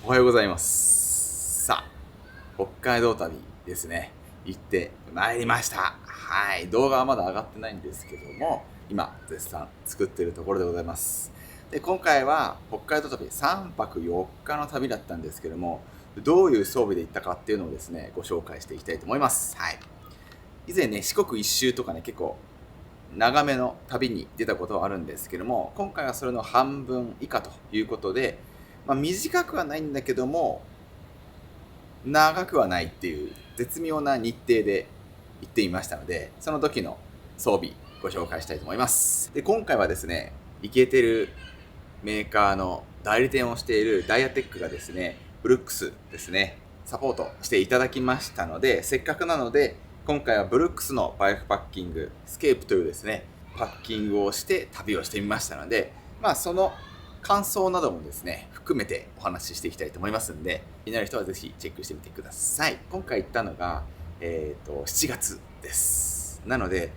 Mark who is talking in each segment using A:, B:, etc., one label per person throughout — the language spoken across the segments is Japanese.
A: おはようございます。さあ、北海道旅ですね。行ってまいりました。はい。動画はまだ上がってないんですけども、今、絶賛作っているところでございます。で、今回は北海道旅3泊4日の旅だったんですけども、どういう装備で行ったかっていうのをですね、ご紹介していきたいと思います。はい。以前ね、四国一周とかね、結構長めの旅に出たことはあるんですけども、今回はそれの半分以下ということで、短くはないんだけども、長くはないっていう絶妙な日程で行ってみましたので、その時の装備ご紹介したいと思います。で、今回はですね、イケてるメーカーの代理店をしているダイアテックがですね、ブルックスですね、サポートしていただきましたので、せっかくなので、今回はブルックスのバイクパッキング、スケープというですね、パッキングをして旅をしてみましたので、その感想などもですね、含めてお話ししていきたいと思いますんで、気になる人はぜひチェックしてみてください。今回行ったのが、7月です。なので、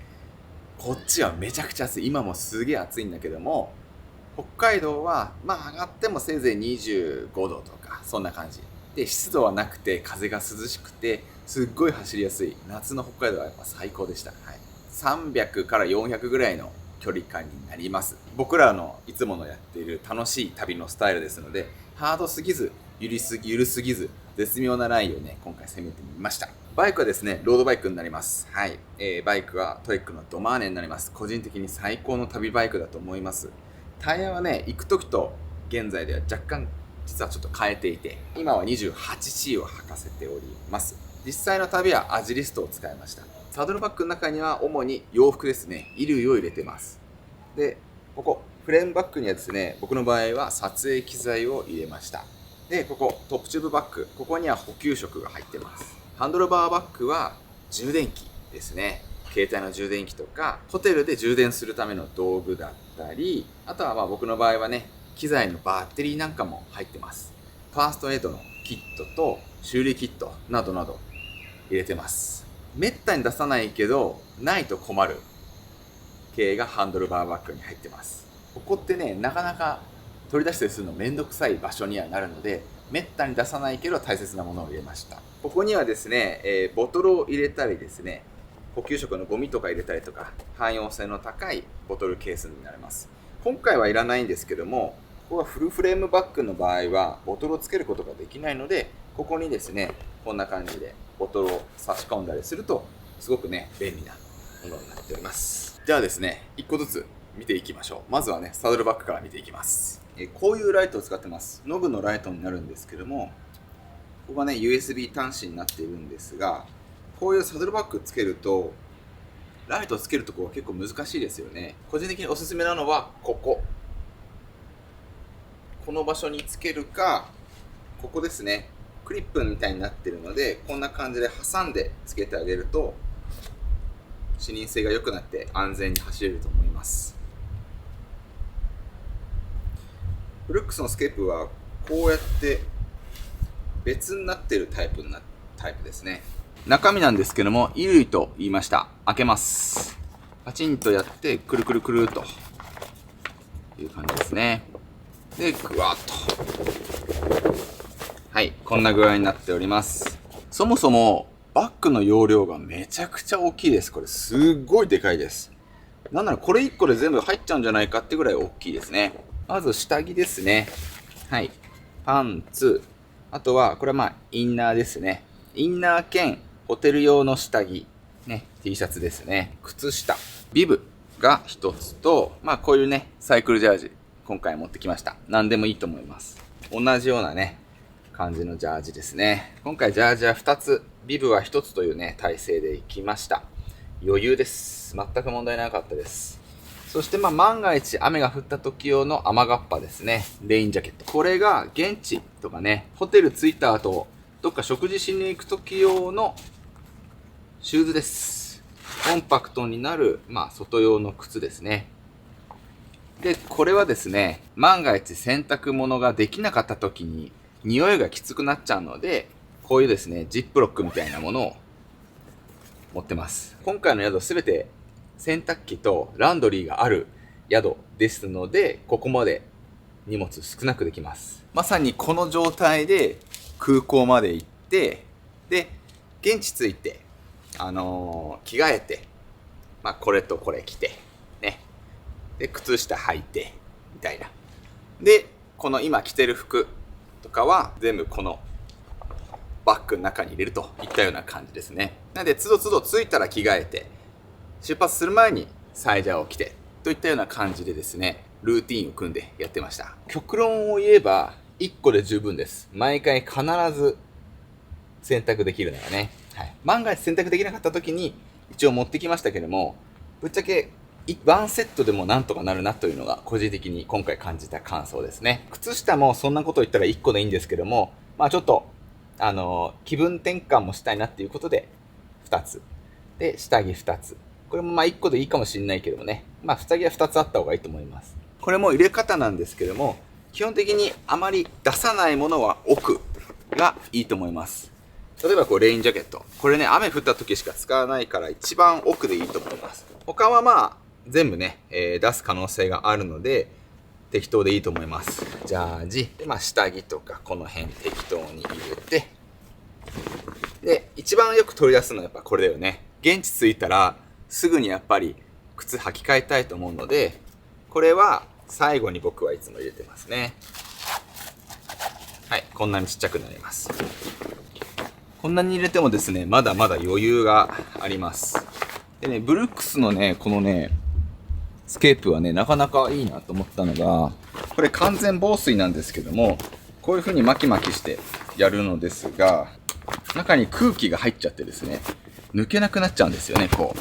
A: こっちはめちゃくちゃ暑い。今もすげえ暑いんだけども、北海道は、上がってもせいぜい25度とか、そんな感じ。で、湿度はなくて、風が涼しくて、すっごい走りやすい。夏の北海道はやっぱ最高でした。はい。300から400ぐらいの距離感になります。僕らのいつものやっている楽しい旅のスタイルですので、ハードすぎず、ゆるすぎず、絶妙なラインをね、今回攻めてみました。バイクはですね、ロードバイクになります。はい。バイクはトレックのドマーネになります。個人的に最高の旅バイクだと思います。タイヤはね、行く時と現在では若干実はちょっと変えていて、今は 28C を履かせております。実際の旅はアジリストを使いました。サドルバッグの中には主に洋服ですね、衣類を入れてます。で、ここ、フレームバッグにはですね、僕の場合は撮影機材を入れました。で、ここ、トップチューブバッグ、ここには補給食が入ってます。ハンドルバーバッグは充電器ですね。携帯の充電器とか、ホテルで充電するための道具だったり、あとは僕の場合はね、機材のバッテリーなんかも入ってます。ファーストエイドのキットと修理キットなどなど入れてます。めったに出さないけど、ないと困る系がハンドルバーバッグに入ってます。ここってね、なかなか取り出したりするのめんどくさい場所にはなるので、めったに出さないけど大切なものを入れました。ここにはですね、ボトルを入れたりですね、補給食のゴミとか入れたりとか、汎用性の高いボトルケースになります。今回はいらないんですけども、ここはフルフレームバッグの場合はボトルをつけることができないので、ここにですね、こんな感じでボトルを差し込んだりすると、すごくね、便利なものになっております。じゃあですね、1個ずつ見ていきましょう。まずはね、サドルバッグから見ていきます。こういうライトを使ってます。ノブのライトになるんですけども、ここがね、USB 端子になっているんですが、こういうサドルバッグつけると、ライトをつけるところは結構難しいですよね。個人的におすすめなのは、この場所につけるか、ここですね。クリップみたいになってるので、こんな感じで挟んでつけてあげると、視認性が良くなって安全に走れると思います。ブルックスのスケープはこうやって別になってるタイプですね。中身なんですけども、衣類と言いました。開けます。パチンとやってくるくるくるという感じですね。で、ぐわっと、はい、こんな具合になっております。そもそもバッグの容量がめちゃくちゃ大きいです。これすっごいでかいです。なんならこれ1個で全部入っちゃうんじゃないかってぐらい大きいですね。まず下着ですね。はい。パンツ。あとは、これはインナーですね。インナー兼ホテル用の下着。ね、T シャツですね。靴下。ビブが一つと、こういうね、サイクルジャージ。今回持ってきました。何でもいいと思います。同じようなね、感じのジャージですね。今回ジャージは2つ、ビブは1つというね、体勢でいきました。余裕です。全く問題なかったです。そして万が一雨が降った時用の雨がっぱですね。レインジャケット。これが現地とかね、ホテル着いた後、どっか食事しに行く時用のシューズです。コンパクトになる、外用の靴ですね。で、これはですね、万が一洗濯物ができなかった時に匂いがきつくなっちゃうので、こういうですね、ジップロックみたいなものを持ってます。今回の宿すべて洗濯機とランドリーがある宿ですので、ここまで荷物少なくできます。まさにこの状態で空港まで行って、で、現地着いて、着替えて、これとこれ着て、ね。で、靴下履いて、みたいな。で、この今着てる服とかは全部このバッグの中に入れるといったような感じですね。なので、つどつど着いたら着替えて、出発する前にサイジャーを着て、といったような感じでですね、ルーティーンを組んでやってました。極論を言えば、1個で十分です。毎回必ず選択できるならね。はい。万が一選択できなかった時に、一応持ってきましたけども、ぶっちゃけ、ワンセットでもなんとかなるなというのが個人的に今回感じた感想ですね。靴下もそんなこと言ったら1個でいいんですけども、ちょっと、気分転換もしたいなっていうことで、2つ。で、下着2つ。これも1個でいいかもしれないけどもね。下着は2つあった方がいいと思います。これも入れ方なんですけども、基本的にあまり出さないものは奥がいいと思います。例えばレインジャケット。これね、雨降った時しか使わないから一番奥でいいと思います。他は全部ね、出す可能性があるので、適当でいいと思います。ジャージ。で、下着とかこの辺適当に入れて。で、一番よく取り出すのはやっぱこれだよね。現地着いたらすぐにやっぱり靴履き替えたいと思うので、これは最後に僕はいつも入れてますね。はい、こんなにちっちゃくなります。こんなに入れてもですね、まだまだ余裕があります。でね、ブルックスのね、このね、スケープはね、なかなかいいなと思ったのが、これ完全防水なんですけども、こういう風に巻き巻きしてやるのですが、中に空気が入っちゃってですね、抜けなくなっちゃうんですよね、こう。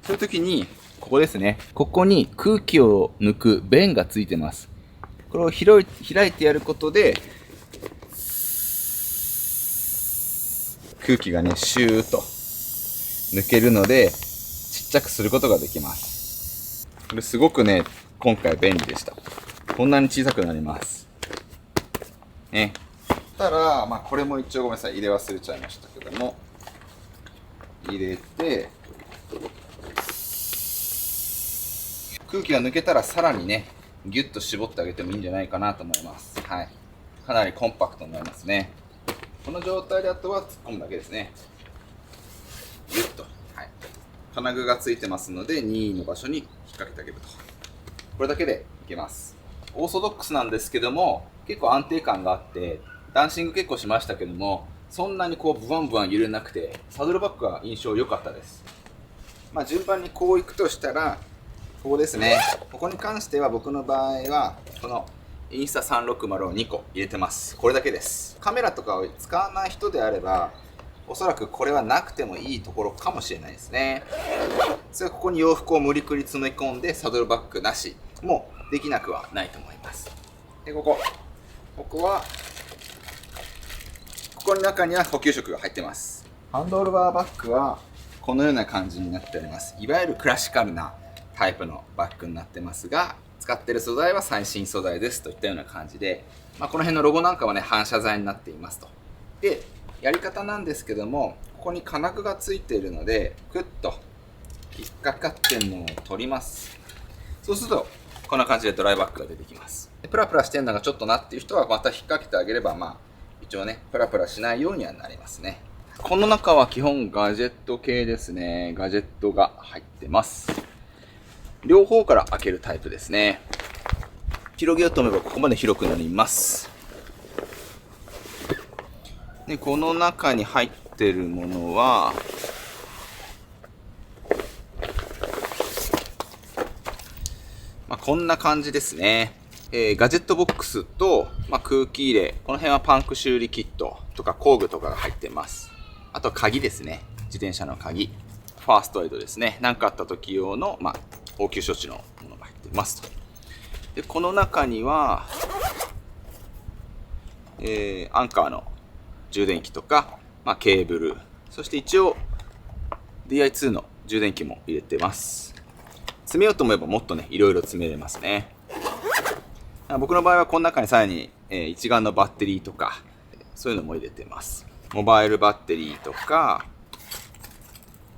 A: そういう時に、ここですね。ここに空気を抜く弁がついてます。これを開いてやることで、空気がね、シューッと抜けるので、ちっちゃくすることができます。これすごくね、今回便利でした。こんなに小さくなります。ね。たら、これも一応ごめんなさい、入れ忘れちゃいましたけども、入れて、空気が抜けたらさらにね、ギュッと絞ってあげてもいいんじゃないかなと思います。はい。かなりコンパクトになりますね。この状態であとは突っ込むだけですね。ギュッと。はい。金具がついてますので、任意の場所に引っ掛けてあげると。これだけでいけます。オーソドックスなんですけども、結構安定感があって、ダンシング結構しましたけども、そんなにブワンブワン揺れなくて、サドルバッグが印象良かったです。順番にこういくとしたら、ここですね。ここに関しては僕の場合は、このインスタ360を2個入れてます。これだけです。カメラとかを使わない人であれば、おそらくこれはなくてもいいところかもしれないですね。それはここに洋服を無理くり詰め込んでサドルバッグなしもできなくはないと思います。で、ここは、ここの中には補給食が入ってます。ハンドルバーバッグはこのような感じになっております。いわゆるクラシカルなタイプのバッグになってますが、使っている素材は最新素材ですといったような感じで、この辺のロゴなんかはね、反射材になっていますと。で、やり方なんですけども、ここに金具がついているので、クッと引っかかってるのを取ります。そうすると、こんな感じでドライバッグが出てきます。でプラプラしてるのがちょっとなっていう人は、また引っ掛けてあげれば、一応ね、プラプラしないようにはなりますね。この中は基本ガジェット系ですね。ガジェットが入ってます。両方から開けるタイプですね。広げようと思えばここまで広くなります。で、この中に入ってるものは、こんな感じですね。ガジェットボックスと、空気入れ、この辺はパンク修理キットとか工具とかが入ってます。あと鍵ですね。自転車の鍵。ファーストエイドですね。何かあった時用の、応急処置のものが入っていますと。で、この中には、アンカーの充電器とか、ケーブル、そして一応 DI2 の充電器も入れてます。詰めようと思えばもっとね、いろいろ詰めれますね。僕の場合はこの中にさらに、一眼のバッテリーとか、そういうのも入れてます。モバイルバッテリーとか、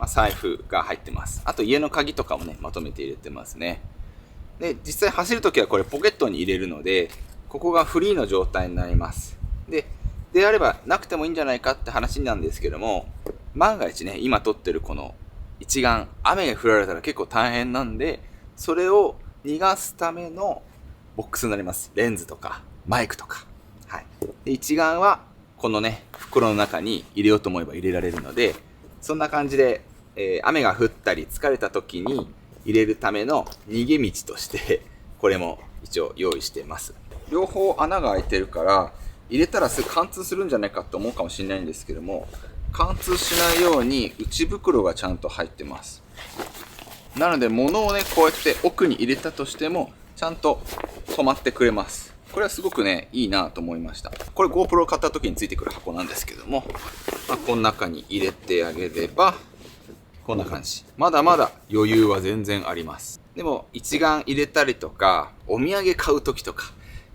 A: 財布が入ってます。あと家の鍵とかもね、まとめて入れてますね。で、実際走るときはこれポケットに入れるので、ここがフリーの状態になります。であればなくてもいいんじゃないかって話なんですけども、万が一ね、今撮ってるこの一眼、雨が降られたら結構大変なんで、それを逃がすためのボックスになります。レンズとかマイクとか。はい。で、一眼はこのね、袋の中に入れようと思えば入れられるので、そんな感じで、雨が降ったり疲れた時に入れるための逃げ道としてこれも一応用意しています。両方穴が開いてるから入れたらすぐ貫通するんじゃないかと思うかもしれないんですけども、貫通しないように内袋がちゃんと入ってます。なので物をね、こうやって奥に入れたとしてもちゃんと止まってくれます。これはすごくね、いいなと思いました。これ GoPro を買った時についてくる箱なんですけども、この中に入れてあげればこんな感じ。まだまだ余裕は全然あります。でも一眼入れたりとか、お土産買う時とか、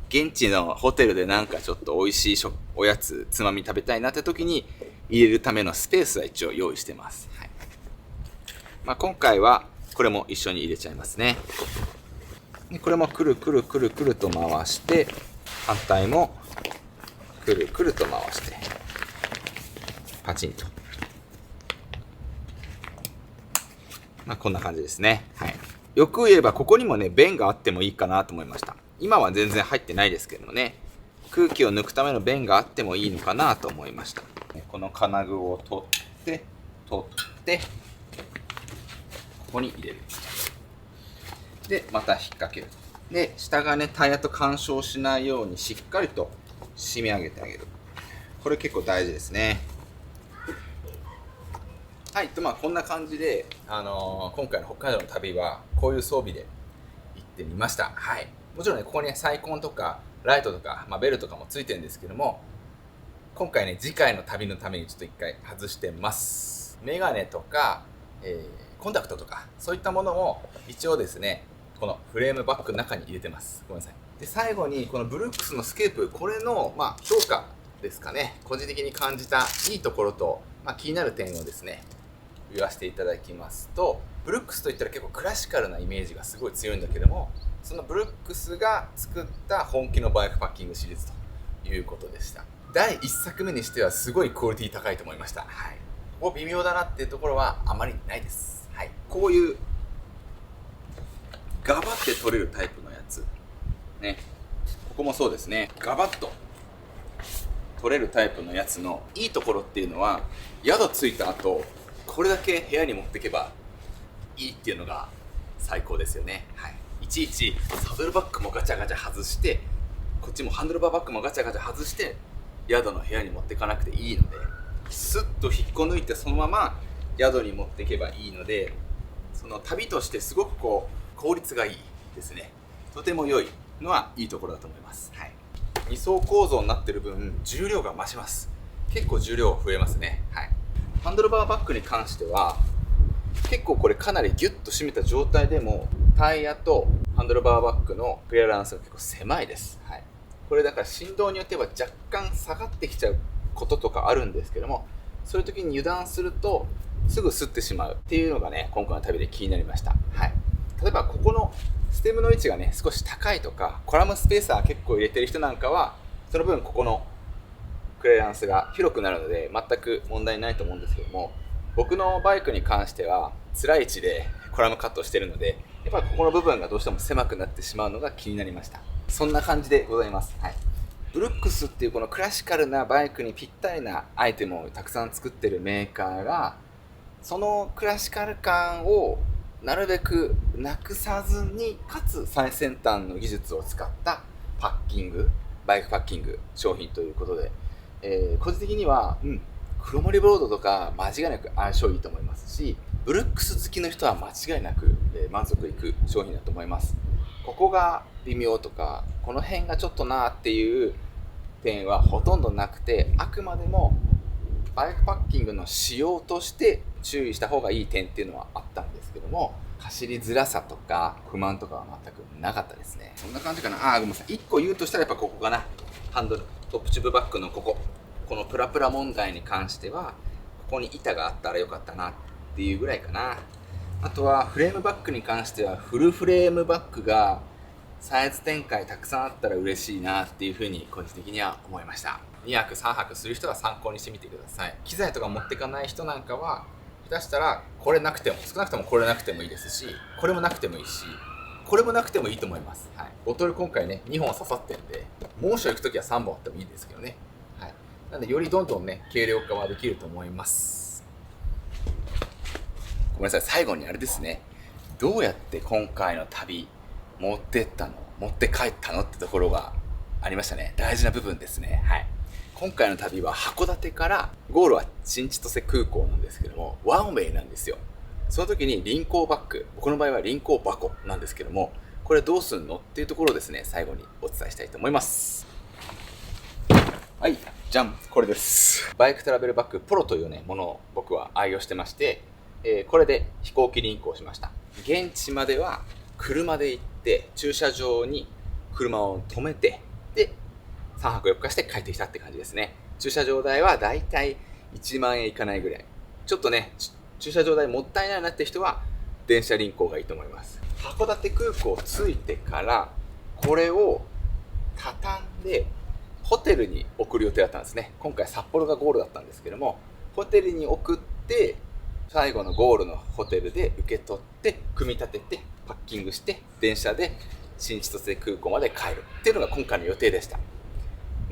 A: 現地のホテルでなんかちょっと美味しいおやつ、つまみ食べたいなって時に入れるためのスペースは一応用意してます。はい。今回はこれも一緒に入れちゃいますね。でこれもくるくるくるくると回して、反対もくるくると回して、パチンと。こんな感じですね。はい。よく言えばここにもね、弁があってもいいかなと思いました。今は全然入ってないですけどもね、空気を抜くための弁があってもいいのかなと思いました。この金具を取って、ここに入れる。で、また引っ掛ける。で、下がね、タイヤと干渉しないようにしっかりと締め上げてあげる。これ結構大事ですね。はい、こんな感じで、今回の北海道の旅はこういう装備で行ってみました。はい。もちろんね、ここにサイコンとかライトとか、ベルとかもついてるんですけども、今回ね、次回の旅のためにちょっと一回外してます。メガネとか、コンタクトとか、そういったものを一応ですね、このフレームバッグの中に入れてます。ごめんなさい。で、最後にこのブルックスのスケープ、これの、評価ですかね。個人的に感じたいいところと、気になる点をですね、言わせていただきますと、ブルックスといったら結構クラシカルなイメージがすごい強いんだけども、そのブルックスが作った本気のバイクパッキングシリーズということでした。第1作目にしてはすごいクオリティ高いと思いました。はい。ここ微妙だなっていうところはあまりないです。はい。こういうガバって取れるタイプのやつね、ここもそうですね。ガバッと取れるタイプのやつのいいところっていうのは、宿ついた後これだけ部屋に持っていけばいいっていうのが最高ですよね。はい。いちいちサドルバッグもガチャガチャ外して、こっちもハンドルバーバッグもガチャガチャ外して宿の部屋に持っていかなくていいので、スッと引っこ抜いてそのまま宿に持っていけばいいので、その旅としてすごく効率がいいですね。とても良いのはいいところだと思います。はい。2層構造になってる分重量が増します。結構重量増えますね。はい。ハンドルバーバッグに関しては結構これかなりギュッと締めた状態でもタイヤとハンドルバーバッグのクリアランスが結構狭いです。はい。これだから振動によっては若干下がってきちゃうこととかあるんですけども、そういう時に油断するとすぐ擦ってしまうっていうのがね、今回の旅で気になりました。はい。例えばここのステムの位置がね少し高いとか、コラムスペーサー結構入れてる人なんかはその分ここのクリアランスが広くなるので全く問題ないと思うんですけども、僕のバイクに関しては辛い位置でコラムカットしてるので、やっぱりここの部分がどうしても狭くなってしまうのが気になりました。そんな感じでございます。はい。ブルックスっていうこのクラシカルなバイクにぴったりなアイテムをたくさん作ってるメーカーが、そのクラシカル感をなるべくなくさずに、かつ最先端の技術を使ったパッキング、バイクパッキング商品ということで、個人的には、黒森ブロードとか間違いなく相性いいと思いますし、ブルックス好きの人は間違いなく、満足いく商品だと思います。ここが微妙とか、この辺がちょっとなっていう点はほとんどなくて、あくまでもバイクパッキングの仕様として注意した方がいい点っていうのはあったんですけども、走りづらさとか不満とかは全くなかったですね。そんな感じかな。ごめんなさい。1個言うとしたらやっぱここかな。ハンドル、トップチューブバッグのこのプラプラ問題に関しては、ここに板があったらよかったなっていうぐらいかな。
B: あとはフレームバッグに関してはフルフレームバッグがサイズ展開たくさんあったら嬉しいなっていうふうに個人的には思いました。2泊3泊する人は参考にしてみてください。機材とか持ってかない人なんかは下手したらこれなくても、少なくともこれなくてもいいですし、これもなくてもいいし、これもなくてもいいと思います。はい、ボトル今回ね2本刺さってるんで、猛暑行くときは3本あってもいいんですけどね。はい、なのでよりどんどんね軽量化はできると思います。ごめんなさい、最後にあれですね、どうやって今回の旅持って帰ったのってところがありましたね。大事な部分ですね。はい、今回の旅は函館からゴールは新千歳空港なんですけども、ワンウェイなんですよ。その時に輪行バッグ、僕の場合は輪行箱なんですけども、これどうすんのっていうところをですね、最後にお伝えしたいと思います。はい、じゃん、これです。バイクトラベルバッグポロというねものを僕は愛用してまして、これで飛行機輪行しました。現地までは車で行って駐車場に車を止めて、で3泊4日して帰ってきたって感じですね。駐車場代はだいたい1万円いかないぐらい。ちょっとね駐車場代もったいないなって人は電車輪行がいいと思います。函館空港着いてからこれを畳んでホテルに送る予定だったんですね。今回札幌がゴールだったんですけども、ホテルに送って最後のゴールのホテルで受け取って組み立ててパッキングして電車で新千歳空港まで帰るっていうのが今回の予定でした。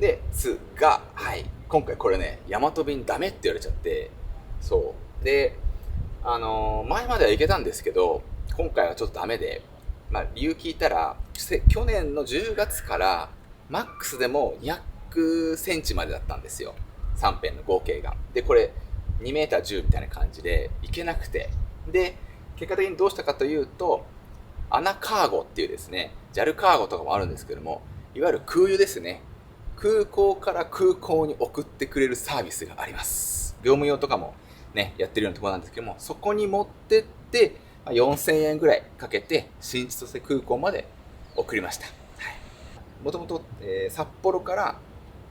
B: ですが、はい、今回これね大和便ダメって言われちゃって、そうで前までは行けたんですけど今回はちょっとダメで、理由聞いたら去年の10月からマックスでも200センチまでだったんですよ、3辺の合計が。でこれ2メーター10みたいな感じで行けなくて、で結果的にどうしたかというとアナカーゴっていうですね JAL カーゴとかもあるんですけども、いわゆる空輸ですね、空港から空港に送ってくれるサービスがあります。業務用とかもねやってるようなところなんですけども、そこに持ってって4000円ぐらいかけて新千歳空港まで送りました。もともと札幌から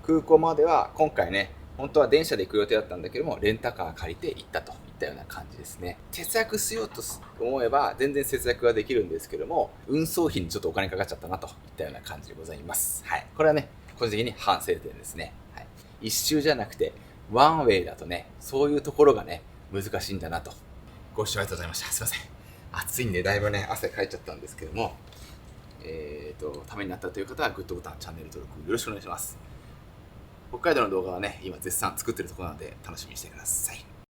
B: 空港までは今回ね本当は電車で行く予定だったんだけどもレンタカー借りて行ったといったような感じですね。節約しようと思えば全然節約ができるんですけども、運送費にちょっとお金かかっちゃったなといったような感じでございます。はい、これはね個人的に反省点ですね。はい、一周じゃなくてワンウェイだとねそういうところがね難しいんだなと。ご視聴ありがとうございました。すいません、暑いんでだいぶね汗かいちゃったんですけども、ためになったという方はグッドボタン、チャンネル登録よろしくお願いします。北海道の動画はね今絶賛作ってるところなので楽しみにしてください。